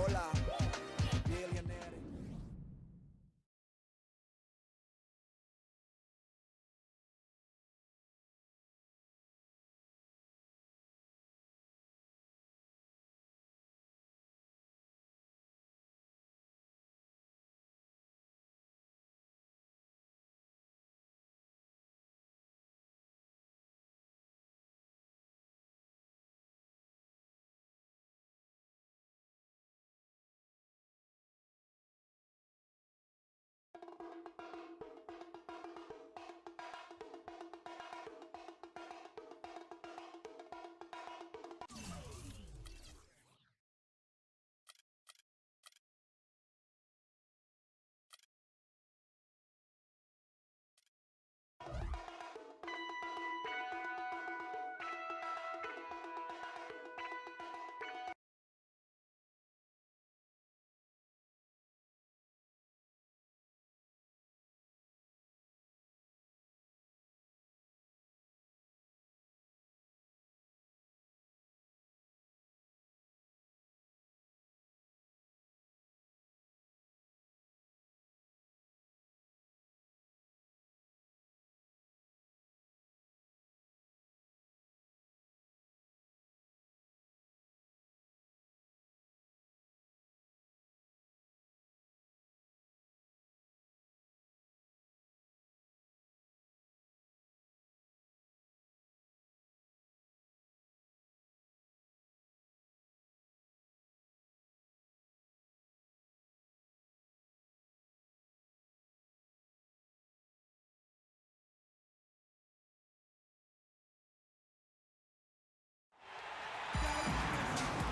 Hola, billionaire.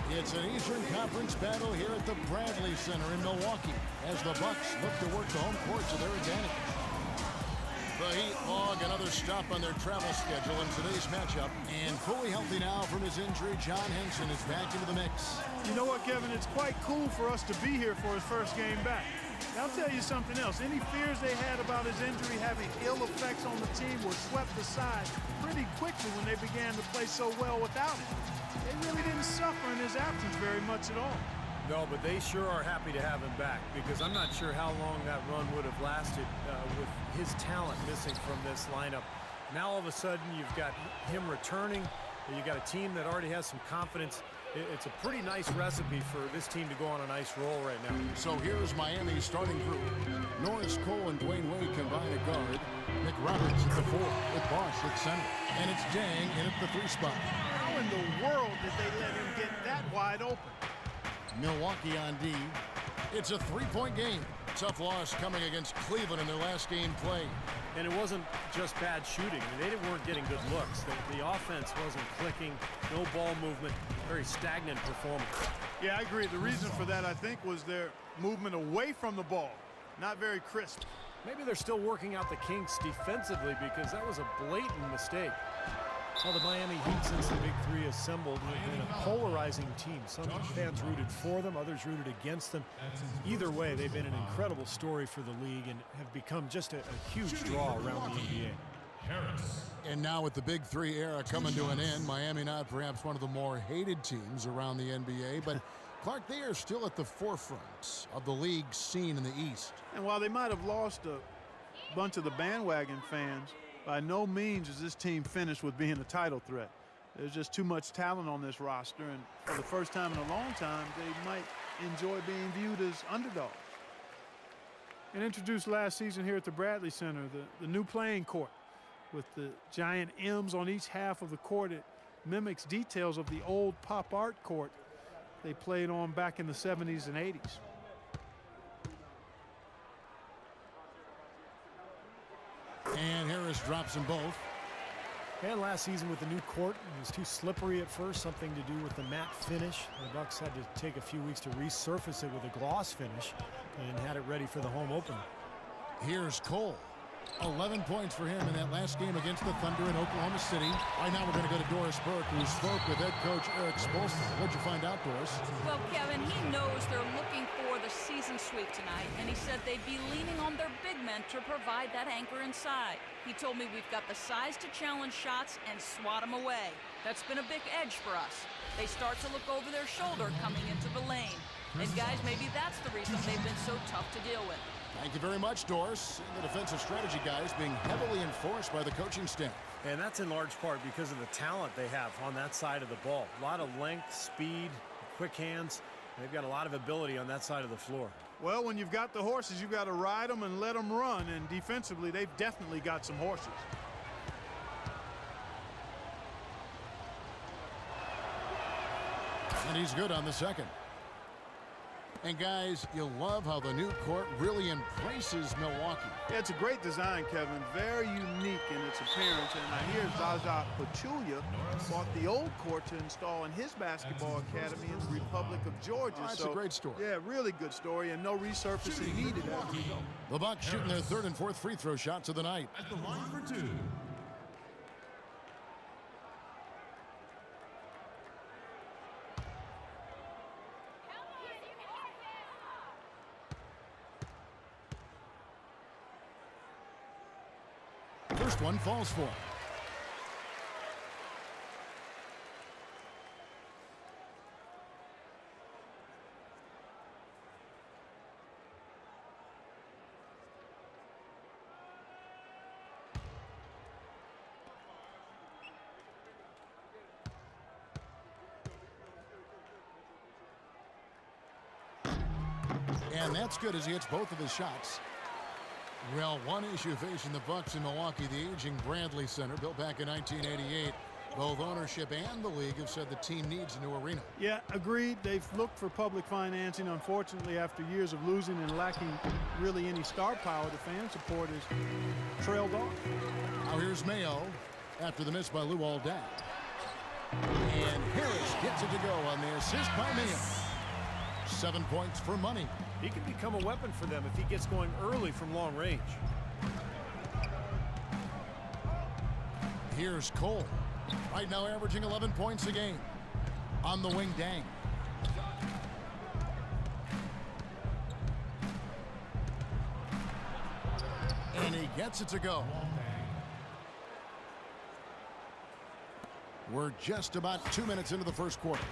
It's an Eastern Conference battle here at the Bradley Center in Milwaukee as the Bucks look to work the home court to their advantage. The Heat log another stop on their travel schedule in today's matchup. And fully healthy now from his injury, John Henson is back into the mix. You know what, Kevin? It's quite cool for us to be here for his first game back. I'll tell you something else. Any fears they had about his injury having ill effects on the team were swept aside pretty quickly when they began to play so well without him. They really didn't suffer in his absence very much at all. No, but they sure are happy to have him back because I'm not sure how long that run would have lasted with his talent missing from this lineup. Now all of a sudden you've got him returning. You've got a team that already has some confidence. It's a pretty nice recipe for this team to go on a nice roll right now. So here's Miami's starting group. Norris Cole and Dwayne Wade combine at guard. Nick Roberts at the 4 with Bosch at center. And it's Jang in at the 3 spot. How in the world did they let him get that wide open? Milwaukee on D. It's a 3-point game. Tough loss coming against Cleveland in their last game played. And it wasn't just bad shooting. I mean, they weren't getting good looks. The offense wasn't clicking, no ball movement, very stagnant performance. Yeah, I agree. The reason for that, I think, was their movement away from the ball. Not very crisp. Maybe they're still working out the kinks defensively because that was a blatant mistake. Well, the Miami Heat, since the Big Three assembled, have been a polarizing team. Some fans rooted for them, others rooted against them. Either way, they've been an incredible story for the league and have become just a huge draw around the NBA. And now with the Big Three era coming to an end, Miami not perhaps one of the more hated teams around the NBA, but Clark, they are still at the forefront of the league scene in the East. And while they might have lost a bunch of the bandwagon fans, by no means is this team finished with being a title threat. There's just too much talent on this roster, and for the first time in a long time, they might enjoy being viewed as underdogs. And introduced last season here at the Bradley Center, the new playing court with the giant M's on each half of the court. It mimics details of the old pop art court they played on back in the 70s and 80s. And Harris drops them both. And last season with the new court, it was too slippery at first, something to do with the matte finish. The Bucks had to take a few weeks to resurface it with a gloss finish and had it ready for the home opener. Here's Cole. 11 points for him in that last game against the Thunder in Oklahoma City. Right now we're going to go to Doris Burke, who spoke with head coach Eric Spoelstra. What'd you find out, Doris? Well, Kevin, he knows they're looking for the season sweep tonight, and he said they'd be leaning on their big men to provide that anchor inside. He told me we've got the size to challenge shots and swat them away. That's been a big edge for us. They start to look over their shoulder coming into the lane. And guys, maybe that's the reason they've been so tough to deal with. Thank you very much, Doris. And the defensive strategy guys being heavily enforced by the coaching staff. And that's in large part because of the talent they have on that side of the ball. A lot of length, speed, quick hands. They've got a lot of ability on that side of the floor. Well, when you've got the horses, you've got to ride them and let them run. And defensively, they've definitely got some horses. And he's good on the second. And guys, you'll love how the new court really embraces Milwaukee. Yeah, it's a great design, Kevin. Very unique in its appearance. And I hear Zaza Pachulia bought the old court to install in his basketball academy in the Republic of Georgia. Oh, that's a great story. Yeah, really good story, and no resurfacing needed as a result. The Bucks shooting their third and fourth free throw shots of the night. At the line for two. First one falls for. And that's good as he hits both of his shots. Well, one issue facing the Bucks in Milwaukee, the aging Bradley Center, built back in 1988. Both ownership and the league have said the team needs a new arena. Yeah, agreed. They've looked for public financing. Unfortunately, after years of losing and lacking really any star power, the fan support has trailed off. Now here's Mayo after the miss by Luol Deng. And Harris gets it to go on the assist by Mayo. 7 points for money. He can become a weapon for them if he gets going early from long range. Here's Cole. Right now averaging 11 points a game. On the wing, Deng. And he gets it to go. We're just about 2 minutes into the first quarter.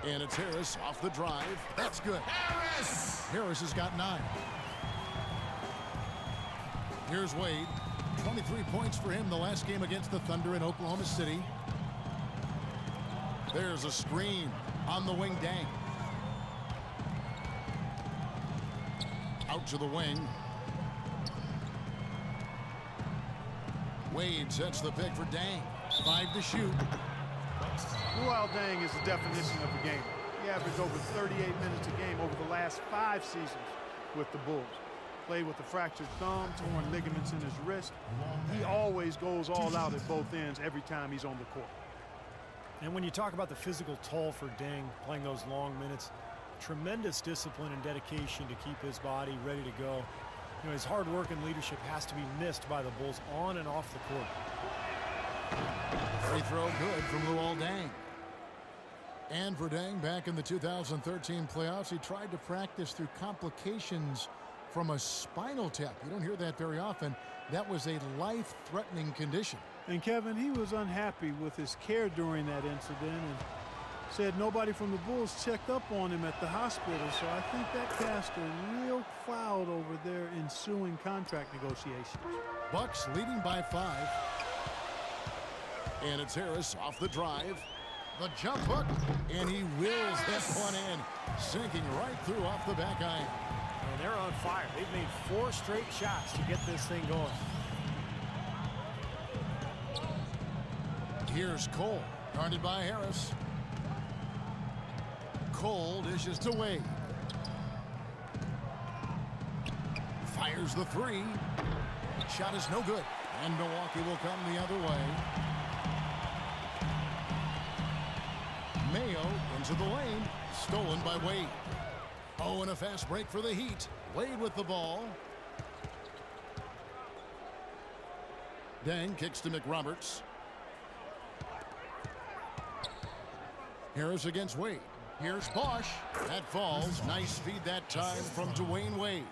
And it's Harris off the drive. That's good. Harris has got 9. Here's Wade. 23 points for him the last game against the Thunder in Oklahoma City. There's a screen on the wing, Deng. Out to the wing. Wade sets the pick for Deng. 5 to shoot. Luol Deng is the definition of a gamer. He averaged over 38 minutes a game over the last 5 seasons with the Bulls. Played with a fractured thumb, torn ligaments in his wrist. He always goes all out at both ends every time he's on the court. And when you talk about the physical toll for Deng, playing those long minutes, tremendous discipline and dedication to keep his body ready to go. You know, his hard work and leadership has to be missed by the Bulls on and off the court. Free throw good from Luol Deng. And for Deng, back in the 2013 playoffs, he tried to practice through complications from a spinal tap. You don't hear that very often. That was a life-threatening condition. And Kevin, he was unhappy with his care during that incident and said nobody from the Bulls checked up on him at the hospital. So I think that cast a real cloud over their ensuing contract negotiations. Bucks leading by 5. And it's Harris off the drive. The jump hook, and he wills that one in, sinking right through off the back iron. And they're on fire. They've made 4 straight shots to get this thing going. Here's Cole, guarded by Harris. Cole dishes to Wade. Fires the 3. Shot is no good, and Milwaukee will come the other way. Mayo into the lane, stolen by Wade. Oh, and a fast break for the Heat. Wade with the ball. Deng kicks to McRoberts. Harris against Wade. Here's Bosch. That falls. Nice feed that time from Dwayne Wade.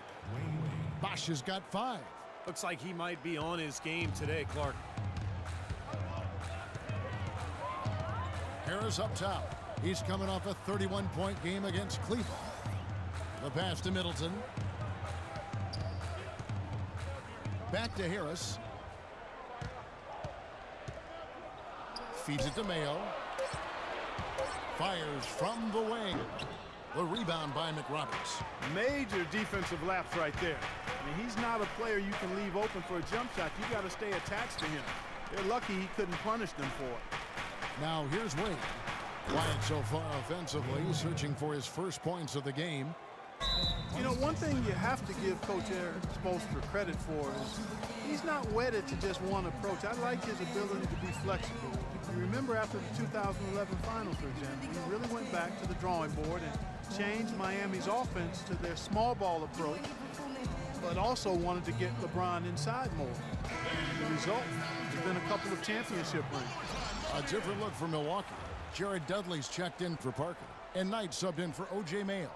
Bosch has got 5. Looks like he might be on his game today, Clark. Harris up top. He's coming off a 31-point game against Cleveland. The pass to Middleton. Back to Harris. Feeds it to Mayo. Fires from the wing. The rebound by McRoberts. Major defensive lapse right there. I mean, he's not a player you can leave open for a jump shot. You got to stay attached to him. They're lucky he couldn't punish them for it. Now here's Wade. Quiet so far offensively, searching for his first points of the game. You know, one thing you have to give Coach Eric Spoelstra credit for is he's not wedded to just one approach. I like his ability to be flexible. You remember after the 2011 finals, for example, he really went back to the drawing board and changed Miami's offense to their small ball approach, but also wanted to get LeBron inside more. The result has been a couple of championship rings. A different look for Milwaukee. Jared Dudley's checked in for Parker, and Knight subbed in for O.J. Mayo.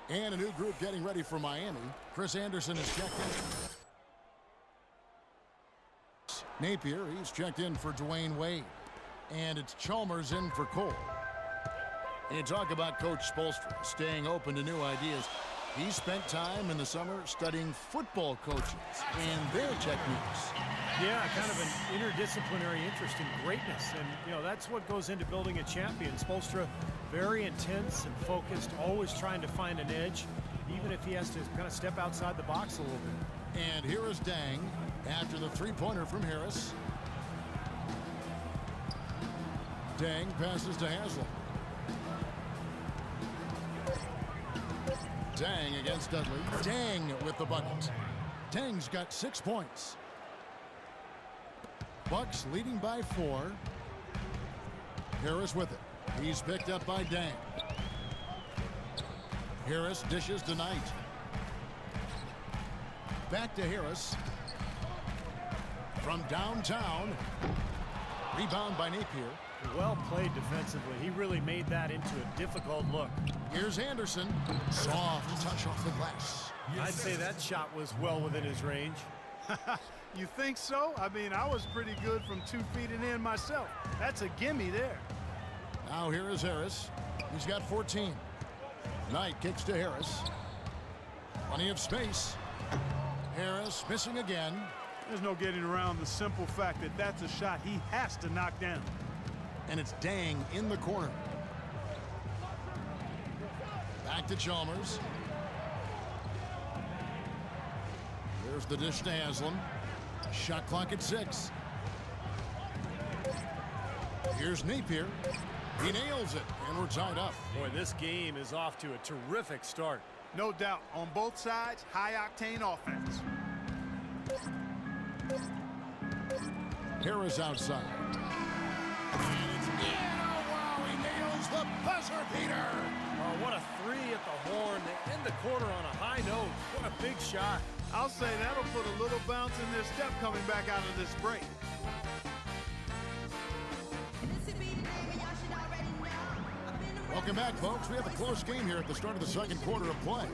And a new group getting ready for Miami. Chris Anderson is checked in. Napier, he's checked in for Dwayne Wade. And it's Chalmers in for Cole. And you talk about Coach Spoelstra staying open to new ideas. He spent time in the summer studying football coaches and their techniques. Yeah, kind of an interdisciplinary interest in greatness. And, you know, that's what goes into building a champion. Spoelstra, very intense and focused, always trying to find an edge, even if he has to kind of step outside the box a little bit. And here is Dang after the three-pointer from Harris. Dang passes to Haslam. Dang against Dudley. Dang with the bucket. Dang's got 6 points. Bucks leading by 4. Harris with it. He's picked up by Dang. Harris dishes to Knight. Back to Harris. From downtown. Rebound by Napier. Well played defensively. He really made that into a difficult look. Here's Anderson. Soft touch off the glass. I'd say that shot was well within his range. You think so? I mean, I was pretty good from 2 feet and in myself. That's a gimme there. Now here is Harris. He's got 14. Knight kicks to Harris. Plenty of space. Harris missing again. There's no getting around the simple fact that that's a shot he has to knock down. And it's Dang in the corner. Back to Chalmers. There's the dish to Haslam. Shot clock at 6. Here's Napier. He nails it, and we're tied up. Boy, this game is off to a terrific start. No doubt. On both sides, high-octane offense. Harris outside. And it's in. Oh, wow, he nails the buzzer beater. Oh, what a three at the horn. They end the quarter on a high note. What a big shot. I'll say that'll put a little bounce in their step coming back out of this break. Welcome back, folks. We have a close game here at the start of the second quarter of play.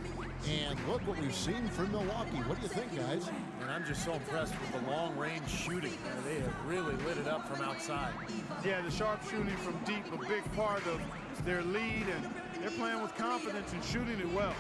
And look what we've seen from Milwaukee. What do you think, guys? And I'm just so impressed with the long-range shooting. They have really lit it up from outside. Yeah, the sharp shooting from deep, a big part of their lead, and they're playing with confidence and shooting it well.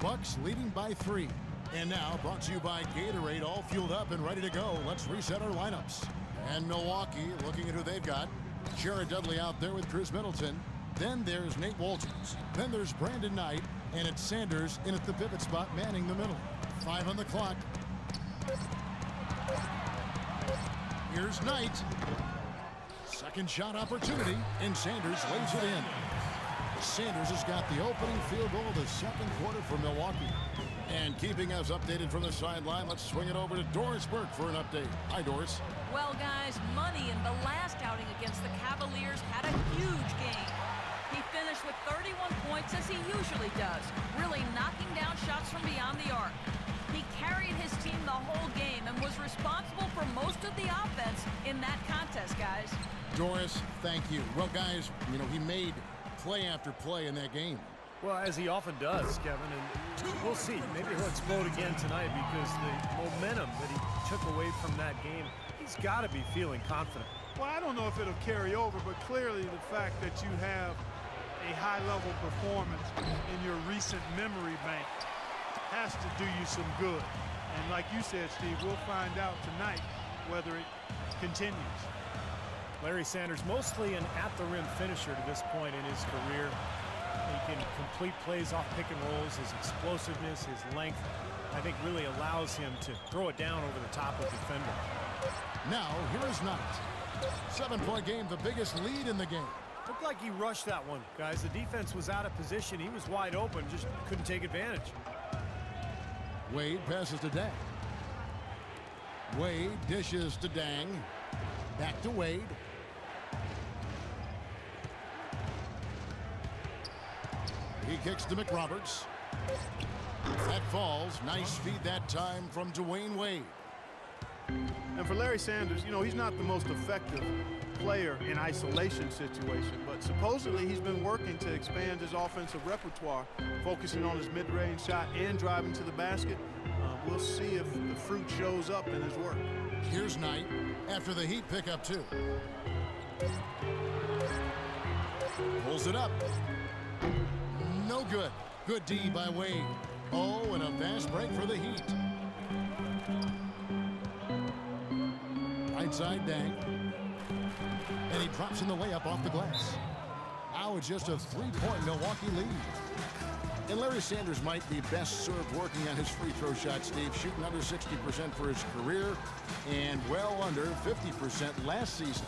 Bucks leading by 3. And now brought to you by Gatorade, all fueled up and ready to go. Let's reset our lineups. And Milwaukee looking at who they've got. Jared Dudley out there with Chris Middleton. Then there's Nate Walters. Then there's Brandon Knight. And it's Sanders in at the pivot spot, manning the middle. 5 on the clock. Here's Knight. Second shot opportunity, and Sanders lays it in. Sanders has got the opening field goal of the second quarter for Milwaukee. And keeping us updated from the sideline, let's swing it over to Doris Burke for an update. Hi, Doris. Well, guys, Money in the last outing against the Cavaliers had a huge game. He finished with 31 points as he usually does, really knocking down shots from beyond the arc. He carried his team the whole game and was responsible for most of the offense in that contest, guys. Doris, thank you. Well, guys, you know, he made play after play in that game. Well, as he often does, Kevin, and we'll see. Maybe he'll explode again tonight because the momentum that he took away from that game, he's got to be feeling confident. Well, I don't know if it'll carry over, but clearly the fact that you have a high-level performance in your recent memory bank has to do you some good. And like you said, Steve, we'll find out tonight whether it continues. Larry Sanders, mostly an at-the-rim finisher to this point in his career. He can complete plays off pick and rolls. His explosiveness, his length, I think really allows him to throw it down over the top of the defender. Now, here is Knight. 7-point game, the biggest lead in the game. Looked like he rushed that one, guys. The defense was out of position. He was wide open, just couldn't take advantage. Wade passes to Dang. Wade dishes to Dang. Back to Wade. He kicks to McRoberts. That falls. Nice feed that time from Dwayne Wade. And for Larry Sanders, you know, he's not the most effective player in isolation situation, but supposedly he's been working to expand his offensive repertoire, focusing on his mid-range shot and driving to the basket. We'll see if the fruit shows up in his work. Here's Knight after the Heat pick up 2. Pulls it up. No good. Good D by Wade. Oh, and a fast break for the Heat. Right side Dang. And he drops in the layup off the glass. Now it's just a 3-point Milwaukee lead. And Larry Sanders might be best served working on his free throw shot, Steve, shooting under 60% for his career and well under 50% last season.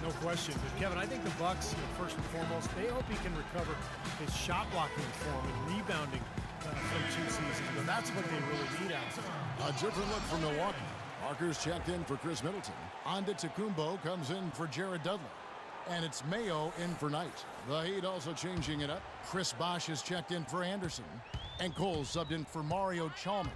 No question. But Kevin, I think the Bucks, first and foremost, they hope he can recover his shot blocking form and rebounding from 2 seasons. But that's what they really need out of him. A different look for Milwaukee. Parker's checked in for Chris Middleton. Antetokounmpo comes in for Jared Dudley. And it's Mayo in for Knight. The Heat also changing it up. Chris Bosh is checked in for Anderson. And Cole subbed in for Mario Chalmers.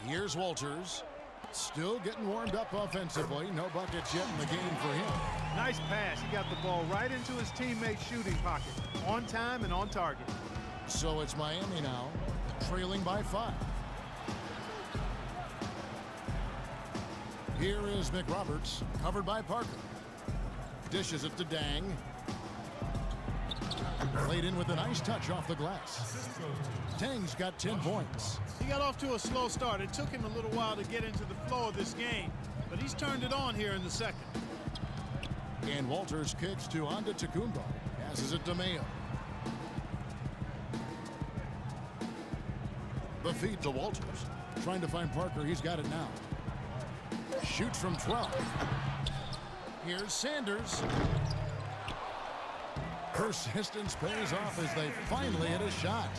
Here's Walters. Still getting warmed up offensively. No buckets yet in the game for him. Nice pass. He got the ball right into his teammate's shooting pocket. On time and on target. So it's Miami now, trailing by 5. Here is McRoberts, covered by Parker. Dishes it to Dang. Played in with a nice touch off the glass. Dang's got 10 points. He got off to a slow start. It took him a little while to get into the flow of this game, but he's turned it on here in the second. And Walters kicks to Antetokounmpo. Passes it to Mayo. The feed to Walters. Trying to find Parker. He's got it now. Shoots from 12. Here's Sanders. Persistence pays off as they finally hit a shot.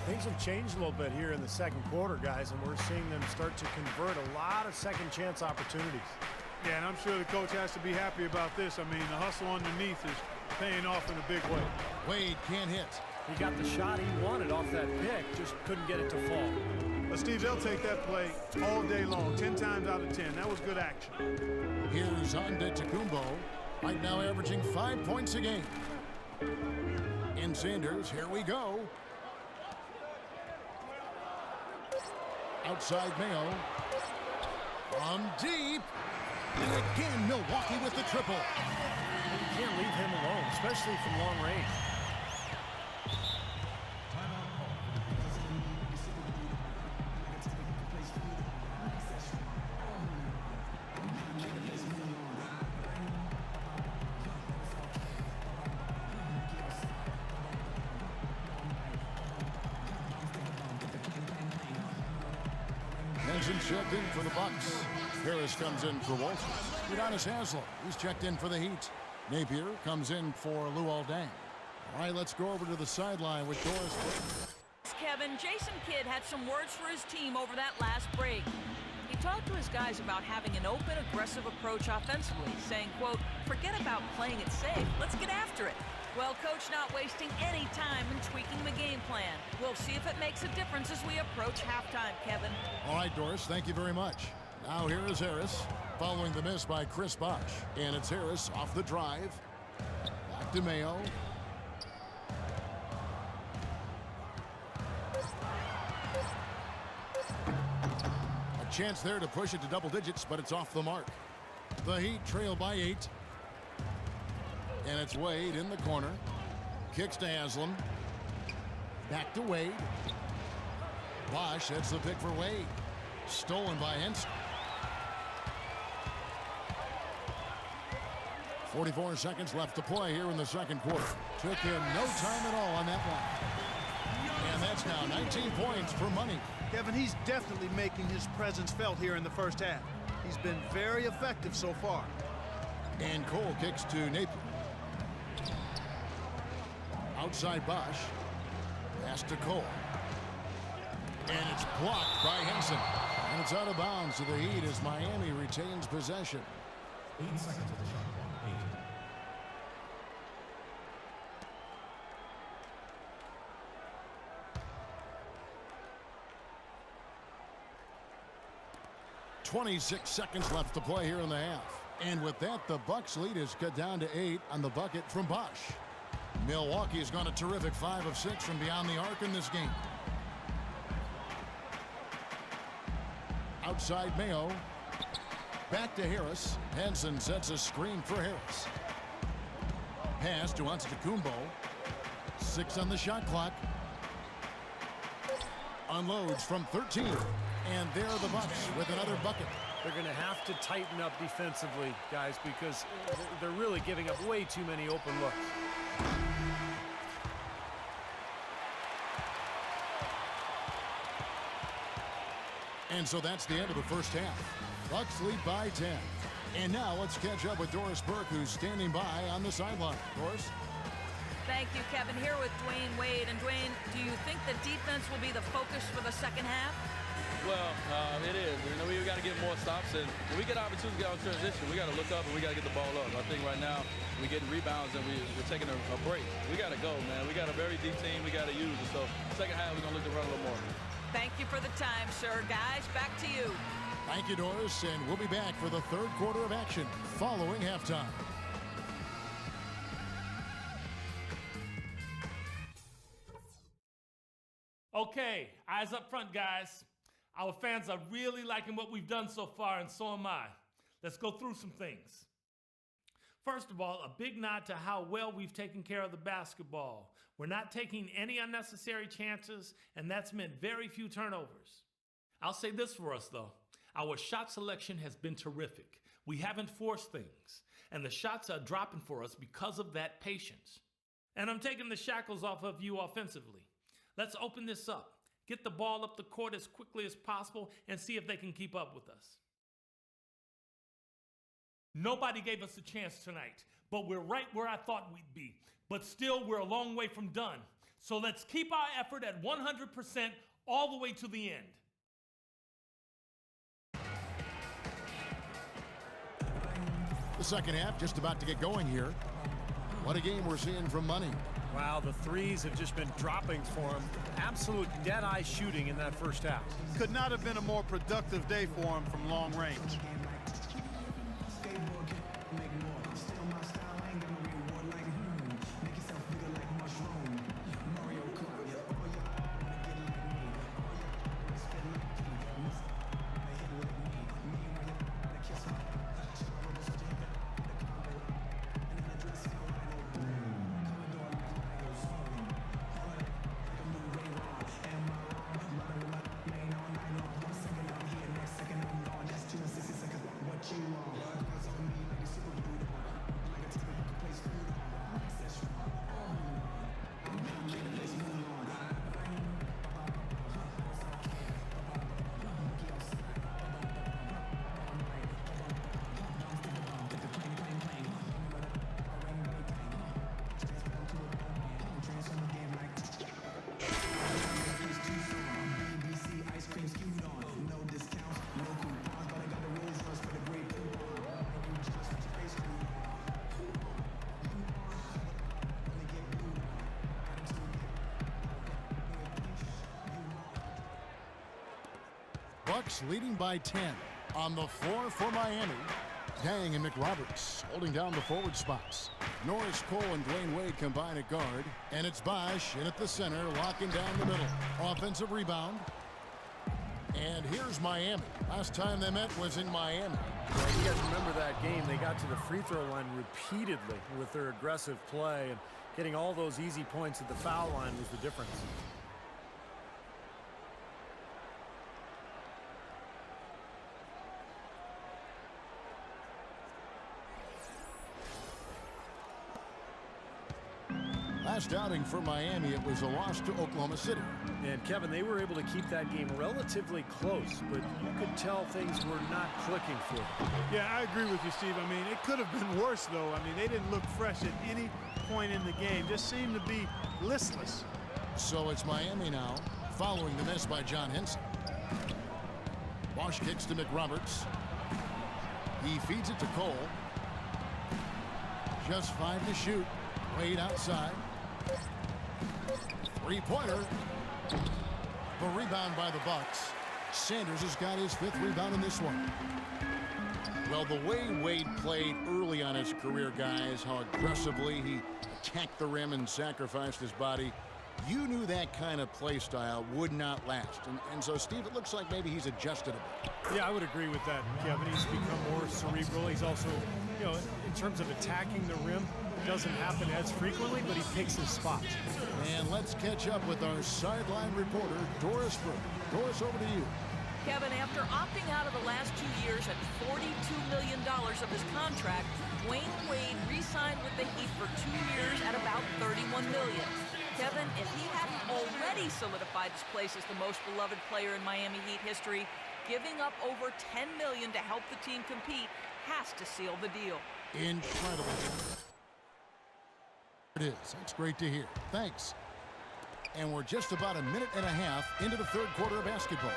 Things have changed a little bit here in the second quarter, guys, and we're seeing them start to convert a lot of second chance opportunities. Yeah, and I'm sure the coach has to be happy about this. I mean, the hustle underneath is paying off in a big way. Wade can't hit. He got the shot he wanted off that pick, just couldn't get it to fall. But Steve, they'll take that play all day long, 10 times out of 10. That was good action. Here's Antetokounmpo, right now averaging 5 points a game. And Sanders, here we go. Outside Mayo. From deep. And again, Milwaukee with the triple. You can't leave him alone, especially from long range. checked in for the Bucks. Harris comes in for Walters. Udonis Haslem, he's checked in for the Heat. Napier comes in for Luol Deng. All right, let's go over to the sideline with Doris. Kevin, Jason Kidd had some words for his team over that last break. He talked to his guys about having an open, aggressive approach offensively, saying, quote, forget about playing it safe, let's get after it. Well, coach not wasting any time in tweaking the game plan. We'll see if it makes a difference as we approach halftime, Kevin. All right, Doris, thank you very much. Now here is Harris, following the miss by Chris Bosh. And it's Harris off the drive. Back to Mayo. A chance there to push it to double digits, but it's off the mark. The Heat trail by 8. And it's Wade in the corner. Kicks to Haslem. Back to Wade. Bosh hits the pick for Wade. Stolen by Henson. 44 seconds left to play here in the second quarter. Took him no time at all on that one. And that's now 19 points for Money. Kevin, he's definitely making his presence felt here in the first half. He's been very effective so far. And Cole kicks to Napier. Outside Bosh. Pass to Cole. And it's blocked by Henson. And it's out of bounds to the Heat as Miami retains possession. 8 seconds of the shot clock. 8. .26 seconds left to play here in the half. And with that, the Bucks lead is cut down to 8 on the bucket from Bosh. Milwaukee has gone a terrific 5 of 6 from beyond the arc in this game. Outside Mayo. Back to Harris. Henson sets a screen for Harris. Pass to Antetokounmpo. 6 on the shot clock. Unloads from 13. And there are the Bucks with another bucket. They're going to have to tighten up defensively, guys, because they're really giving up way too many open looks. And so that's the end of the first half. Bucks lead by 10. And now let's catch up with Doris Burke, who's standing by on the sideline. Doris? Thank you, Kevin. Here with Dwayne Wade. And Dwayne, do you think the defense will be the focus for the second half? Well, it is. You know, we got to get more stops, and when we get opportunities to get on transition, we got to look up and we got to get the ball up. I think right now we're getting rebounds and we're taking a break. We got to go, man. We got a very deep team. We got to use it. So second half, we're going to look to run a little more. Thank you for the time, sir. Guys, back to you. Thank you, Doris, and we'll be back for the third quarter of action following halftime. Okay, eyes up front, guys. Our fans are really liking what we've done so far, and so am I. Let's go through some things. First of all, a big nod to how well we've taken care of the basketball. We're not taking any unnecessary chances, and that's meant very few turnovers. I'll say this for us, though. Our shot selection has been terrific. We haven't forced things, and the shots are dropping for us because of that patience. And I'm taking the shackles off of you offensively. Let's open this up, get the ball up the court as quickly as possible, and see if they can keep up with us. Nobody gave us a chance tonight, but we're right where I thought we'd be. But still, we're a long way from done. So let's keep our effort at 100% all the way to the end. The second half just about to get going here. What a game we're seeing from Money. Wow, the threes have just been dropping for him. Absolute dead-eye shooting in that first half. Could not have been a more productive day for him from long range. Bucks leading by 10. On the floor for Miami, Dang and McRoberts holding down the forward spots. Norris Cole and Dwayne Wade combine at guard. And it's Bosch in at the center, locking down the middle. Offensive rebound. And here's Miami. Last time they met was in Miami. Yeah, you guys remember that game. They got to the free throw line repeatedly with their aggressive play, and getting all those easy points at the foul line was the difference. Last outing for Miami, it was a loss to Oklahoma City. And Kevin, they were able to keep that game relatively close, but you could tell things were not clicking for them. Yeah, I agree with you, Steve. I mean, it could have been worse, though. I mean, they didn't look fresh at any point in the game. Just seemed to be listless. So it's Miami now, following the miss by John Henson. Bosch kicks to McRoberts. He feeds it to Cole. Just 5 to shoot. Wade outside. Three-pointer. The rebound by the Bucks. Sanders has got his 5th rebound in this one. Well, the way Wade played early on his career, guys, how aggressively he attacked the rim and sacrificed his body, you knew that kind of play style would not last. And so, Steve, it looks like maybe he's adjusted a bit. Yeah, I would agree with that, Kevin. He's become more cerebral. He's also, you know, in terms of attacking the rim, doesn't happen as frequently, but he picks his spots. And let's catch up with our sideline reporter, Doris Burke. Doris, over to you. Kevin, after opting out of the last 2 years at $42 million of his contract, Dwayne Wade re-signed with the Heat for 2 years at about $31 million. Kevin, if he hadn't already solidified his place as the most beloved player in Miami Heat history, giving up over $10 million to help the team compete has to seal the deal. Incredible. It is. That's great to hear. Thanks. And we're just about a minute and a half into the 3rd quarter of basketball.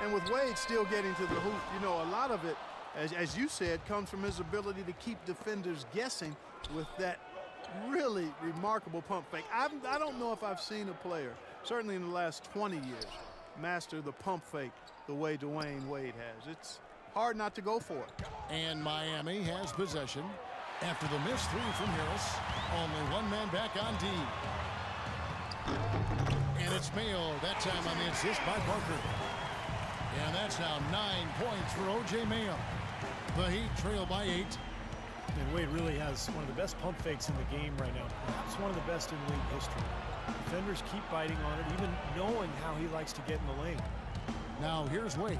And with Wade still getting to the hoop, you know, a lot of it, as you said, comes from his ability to keep defenders guessing with that really remarkable pump fake. I don't know if I've seen a player, certainly in the last 20 years, master the pump fake the way Dwayne Wade has. It's hard not to go for it. And Miami has possession. After the missed 3 from Harris, only one man back on D. And it's Mayo, that time on the assist by Parker. And that's now 9 points for O.J. Mayo. The Heat trail by 8. And Wade really has one of the best pump fakes in the game right now. Perhaps one of the best in league history. Defenders keep biting on it, even knowing how he likes to get in the lane. Now here's Wade,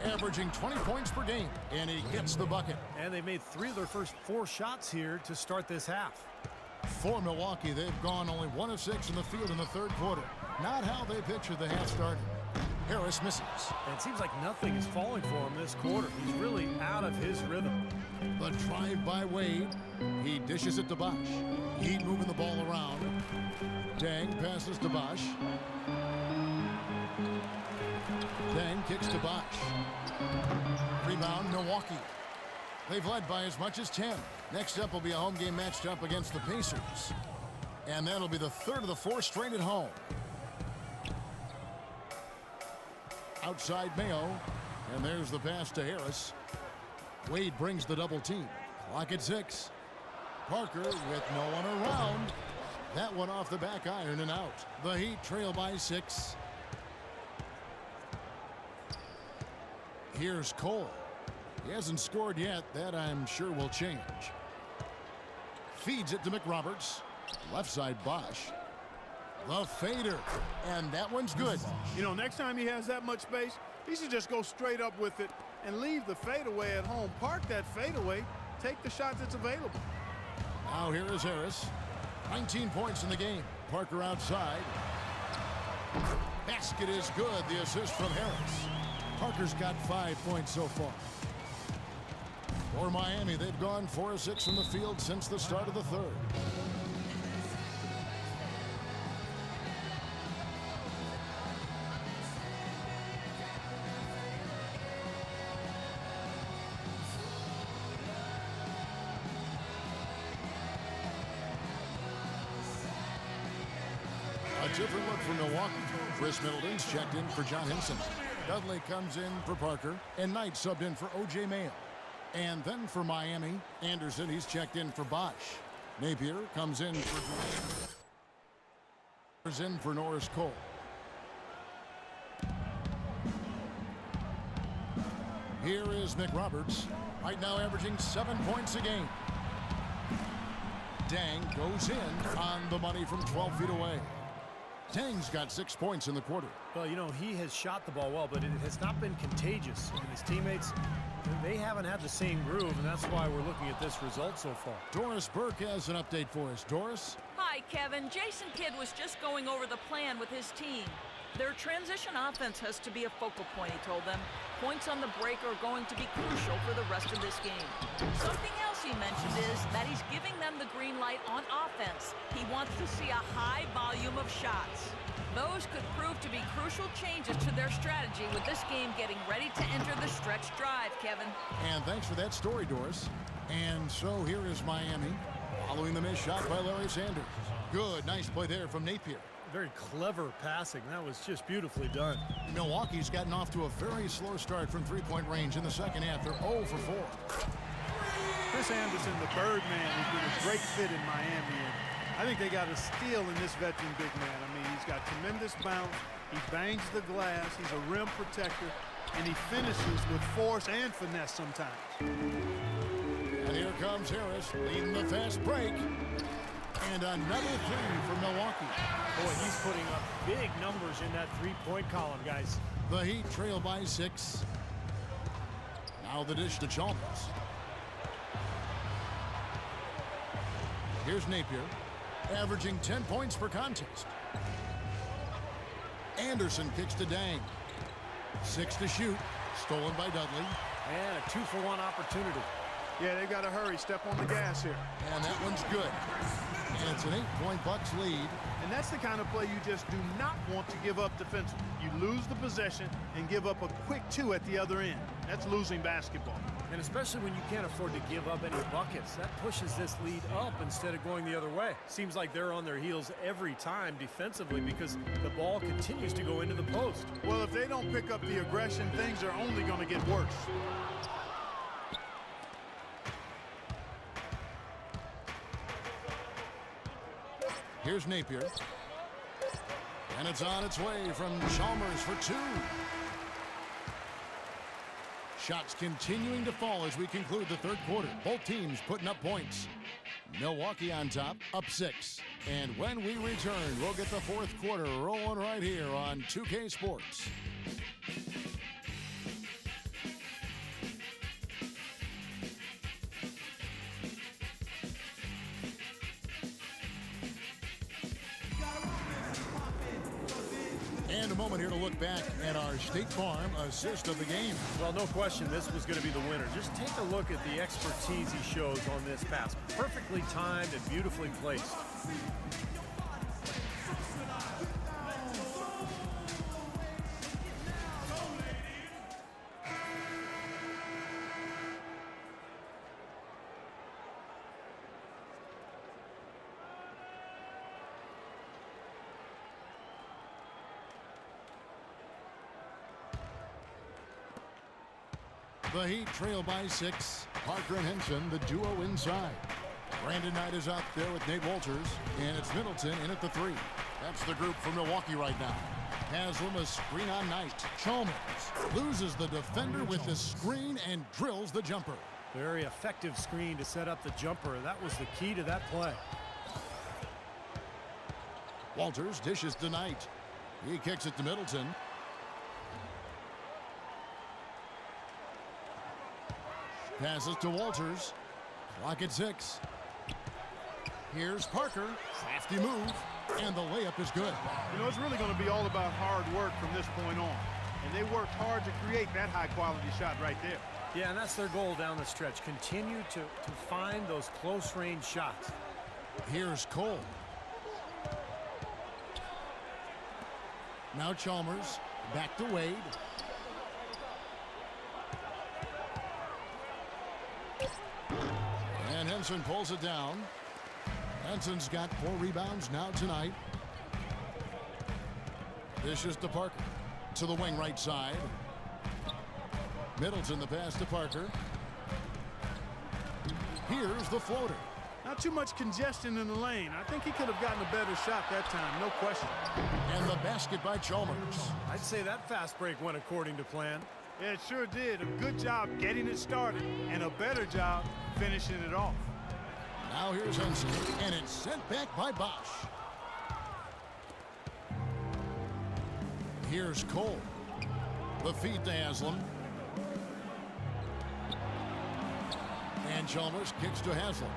averaging 20 points per game, and he gets the bucket. And they made 3 of their first 4 shots here to start this half. For Milwaukee, they've gone only 1 of 6 in the field in the 3rd quarter. Not how they pictured the half started. Harris misses. And it seems like nothing is falling for him this quarter. He's really out of his rhythm. The drive by Wade. He dishes it to Bosch. Heat moving the ball around. Dang passes to Bosch. Dang kicks to Bosch. Rebound, Milwaukee. They've led by as much as 10. Next up will be a home game matched up against the Pacers. And that'll be the 3rd of the 4 straight at home. Outside Mayo. And there's the pass to Harris. Wade brings the double team. Clock at 6. Parker with no one around. That one off the back iron and out. The Heat trail by 6. Here's Cole. He hasn't scored yet. That, I'm sure, will change. Feeds it to McRoberts. Left side Bosch. The fader. And that one's good. You know, next time he has that much space, he should just go straight up with it and leave the fadeaway at home. Park that fadeaway. Take the shot that's available. Now here is Harris. 19 points in the game. Parker outside. Basket is good. The assist from Harris. Parker's got 5 points so far. For Miami, they've gone 4 of 6 from the field since the start of the 3rd. A different look for Milwaukee. Chris Middleton's checked in for John Henson. Dudley comes in for Parker, and Knight subbed in for O.J. Mayo. And then for Miami, Anderson, he's checked in for Bosch. Napier comes in for Norris Cole. Here is McRoberts, right now averaging 7 points a game. Dang goes in on the money from 12 feet away. Dang's got 6 points in the quarter. Well, you know, he has shot the ball well, but it has not been contagious. And his teammates, they haven't had the same groove, and that's why we're looking at this result so far. Doris Burke has an update for us. Doris? Hi, Kevin. Jason Kidd was just going over the plan with his team. Their transition offense has to be a focal point, he told them. Points on the break are going to be crucial for the rest of this game. Something else he mentioned is that he's giving them the green light on offense. He wants to see a high volume of shots. Those could prove to be crucial changes to their strategy with this game getting ready to enter the stretch drive, Kevin. And thanks for that story, Doris. And so here is Miami, following the missed shot by Larry Sanders. Good, nice play there from Napier. Very clever passing. That was just beautifully done. Milwaukee's gotten off to a very slow start from three-point range in the second half. They're 0 for 4. Chris Anderson, the Birdman, has been a great fit in Miami. And I think they got a steal in this veteran big man. I mean, he's got tremendous bounce. He bangs the glass. He's a rim protector. And he finishes with force and finesse sometimes. And here comes Harris, leading the fast break. And another three for Milwaukee. Boy, he's putting up big numbers in that three-point column, guys. The Heat trail by 6. Now the dish to Chalmers. Here's Napier, averaging 10 points per contest. Anderson kicks to Dang. 6 to shoot, stolen by Dudley. And a 2-for-1 opportunity. Yeah, they've got to hurry. Step on the gas here. And that one's good. And it's an 8-point Bucks lead. And that's the kind of play you just do not want to give up defensively. You lose the possession and give up a quick 2 at the other end. That's losing basketball. And especially when you can't afford to give up any buckets, that pushes this lead up instead of going the other way. Seems like they're on their heels every time defensively because the ball continues to go into the post. Well, if they don't pick up the aggression, things are only going to get worse. Here's Napier. And it's on its way from Chalmers for 2. Shots continuing to fall as we conclude the third quarter. Both teams putting up points. Milwaukee on top, up 6. And when we return, we'll get the fourth quarter rolling right here on 2K Sports. And a moment here to look back at our State Farm assist of the game. Well, no question, this was going to be the winner. Just take a look at the expertise he shows on this pass. Perfectly timed and beautifully placed. The Heat trail by 6. Parker and Henson, the duo inside. Brandon Knight is out there with Nate Walters, and it's Middleton in at the 3. That's the group for Milwaukee right now. Haslam a screen on Knight. Chalmers loses the defender with the screen and drills the jumper. Very effective screen to set up the jumper. That was the key to that play. Walters dishes to Knight. He kicks it to Middleton. Passes to Walters. Clock at 6. Here's Parker. Crafty move. And the layup is good. You know, it's really going to be all about hard work from this point on. And they worked hard to create that high-quality shot right there. Yeah, and that's their goal down the stretch. Continue to find those close-range shots. Here's Cole. Now Chalmers. Back to Wade. And Henson pulls it down. Henson's got 4 rebounds now tonight. Dishes to Parker. To the wing right side. Middleton the pass to Parker. Here's the floater. Not too much congestion in the lane. I think he could have gotten a better shot that time, no question. And the basket by Chalmers. I'd say that fast break went according to plan. Yeah, it sure did. A good job getting it started and a better job finishing it off. Now here's Henson, and it's sent back by Bosch. Here's Cole. The feed to Haslam. And Chalmers kicks to Haslam.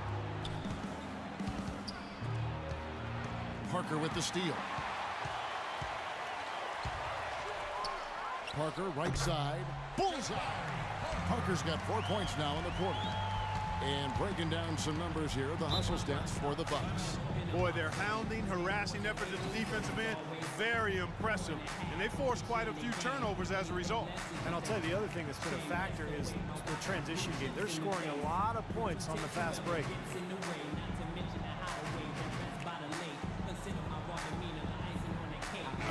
Parker with the steal. Parker right side. Bullseye! Parker's got 4 points now in the quarter. And breaking down some numbers here, the hustle stats for the Bucks. Boy, their hounding, harassing effort at the defensive end, very impressive. And they forced quite a few turnovers as a result. And I'll tell you, the other thing that's been a factor is the transition game. They're scoring a lot of points on the fast break.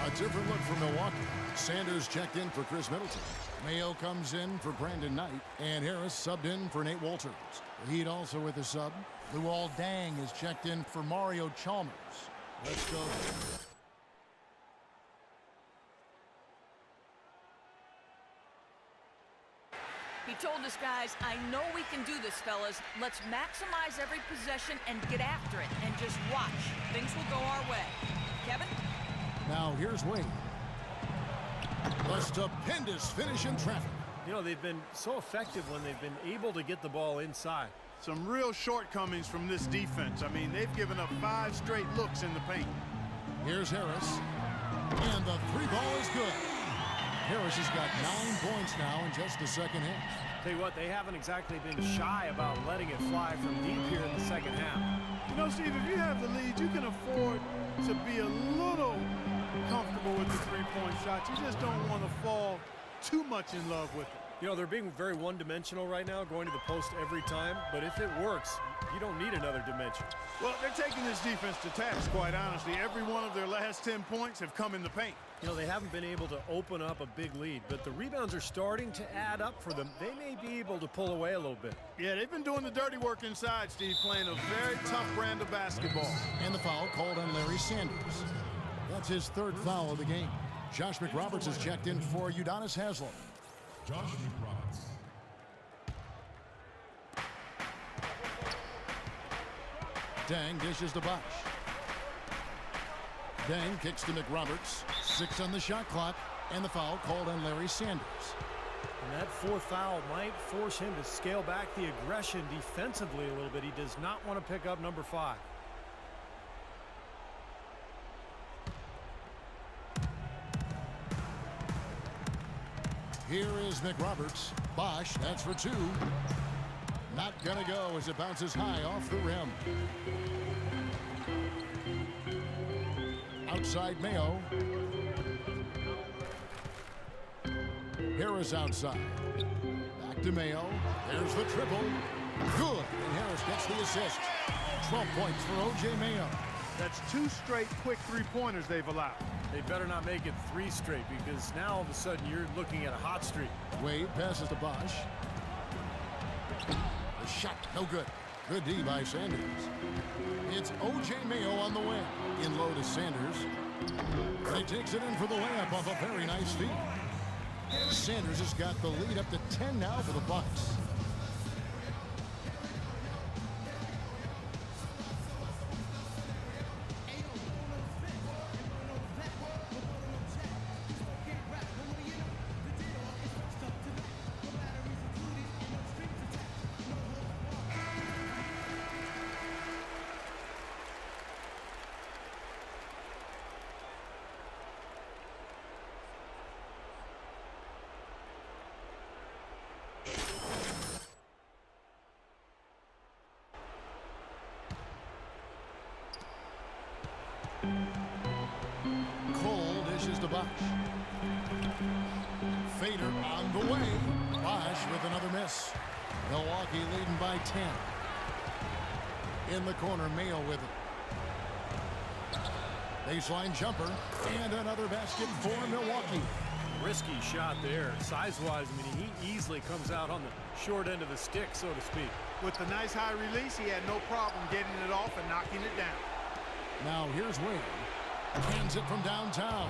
A different look for Milwaukee. Sanders checked in for Chris Middleton. Mayo comes in for Brandon Knight. And Harris subbed in for Nate Walters. The Heat also with a sub. Luol Deng is checked in for Mario Chalmers. Let's go. He told us, guys, I know we can do this, fellas. Let's maximize every possession and get after it and just watch. Things will go our way. Kevin? Now here's Wade. A stupendous finish in traffic. You know, they've been so effective when they've been able to get the ball inside. Some real shortcomings from this defense. I mean, they've given up 5 straight looks in the paint. Here's Harris. And the 3 ball is good. Harris has got 9 points now in just the second half. Tell you what, they haven't exactly been shy about letting it fly from deep here in the second half. You know, Steve, if you have the lead, you can afford to be a little comfortable with the 3-point shots. You just don't want to fall too much in love with it. You know, they're being very one-dimensional right now, going to the post every time. But if it works, you don't need another dimension. Well, they're taking this defense to task, quite honestly. Every one of their last 10 points have come in the paint. You know, they haven't been able to open up a big lead, but the rebounds are starting to add up for them. They may be able to pull away a little bit. Yeah, they've been doing the dirty work inside, Steve, playing a very tough brand of basketball. And the foul called on Larry Sanders. That's his 3rd foul of the game. Josh McRoberts is checked in for Udonis Haslem. Josh McRoberts. Deng dishes to Bosch. Deng kicks to McRoberts. 6 on the shot clock. And the foul called on Larry Sanders. And that 4th foul might force him to scale back the aggression defensively a little bit. He does not want to pick up number 5. Here is McRoberts. Bosch, that's for 2. Not gonna go as it bounces high off the rim. Outside Mayo. Harris outside. Back to Mayo. There's the triple. Good. And Harris gets the assist. 12 points for O.J. Mayo. That's 2 straight quick 3-pointers they've allowed. They better not make it 3 straight, because now all of a sudden you're looking at a hot streak. Wade passes to Bosch. The shot, no good. Good D by Sanders. It's O.J. Mayo on the wing. In low to Sanders. And he takes it in for the layup off a very nice feed. Sanders has got the lead up to 10 now for the Bucks. Cole dishes to Bosch. Fader on the way. Bosch with another miss. Milwaukee leading by 10. In the corner, Mayo with it. Baseline jumper and another basket for Milwaukee. Risky shot there. Size-wise, I mean, he easily comes out on the short end of the stick, so to speak. With the nice high release, he had no problem getting it off and knocking it down. Now here's Wade. Hands it from downtown.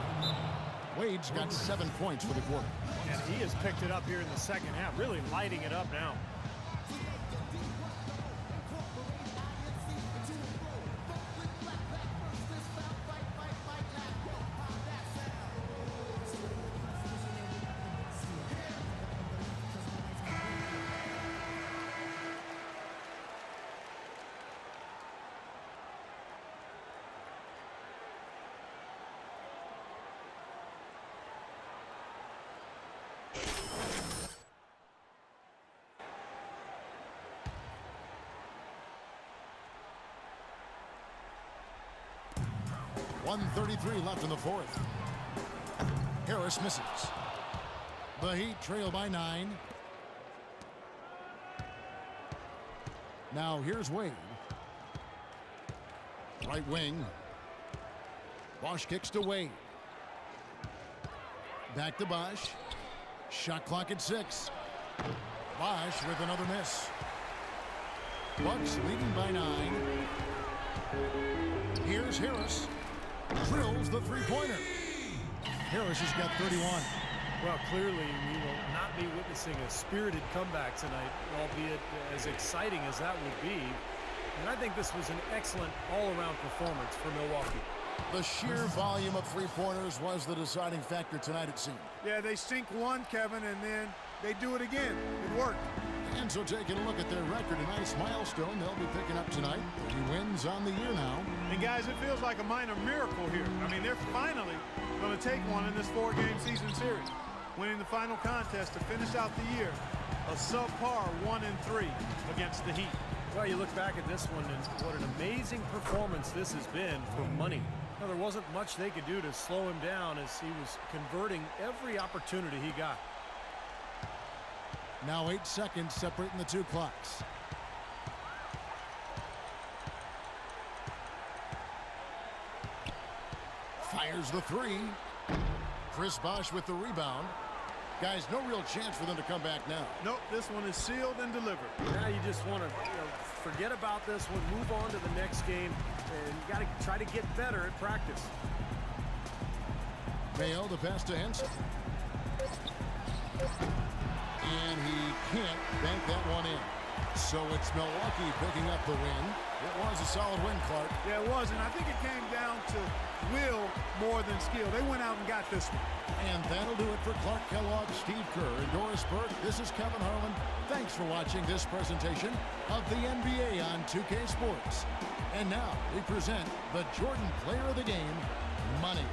Wade's got 7 points for the quarter. And he has picked it up here in the second half, really lighting it up now. .133 left in the fourth. Harris misses. The Heat trail by 9. Now here's Wade. Right wing. Bosch kicks to Wade. Back to Bosch. Shot clock at 6. Bosch with another miss. Bucks leading by 9. Here's Harris. Drills the three-pointer. Harris has got 31. Well, clearly we will not be witnessing a spirited comeback tonight, albeit as exciting as that would be. And I think this was an excellent all-around performance for Milwaukee. The sheer volume of three-pointers was the deciding factor tonight, it seemed. Yeah, they sink one, Kevin, and then they do it again. It worked. And so taking a look at their record, a nice milestone they'll be picking up tonight. 30 wins on the year now. And guys, it feels like a minor miracle here. I mean, they're finally going to take one in this 4-game season series, winning the final contest to finish out the year, a subpar 1-3 against the Heat. Well, you look back at this one, and what an amazing performance this has been for money. Now, there wasn't much they could do to slow him down as he was converting every opportunity he got. Now 8 seconds separating the two clocks. Fires the 3. Chris Bosch with the rebound. Guys, no real chance for them to come back now. Nope, this one is sealed and delivered. Now you just want to forget about this one, move on to the next game, and you got to try to get better at practice. Mayo the pass to Henson. And he can't bank that one in. So it's Milwaukee picking up the win. It was a solid win, Clark. Yeah, it was, and I think it came down to will more than skill. They went out and got this one. And that'll do it for Clark Kellogg, Steve Kerr, and Doris Burke. This is Kevin Harlan. Thanks for watching this presentation of the NBA on 2K Sports. And now we present the Jordan Player of the Game, Money.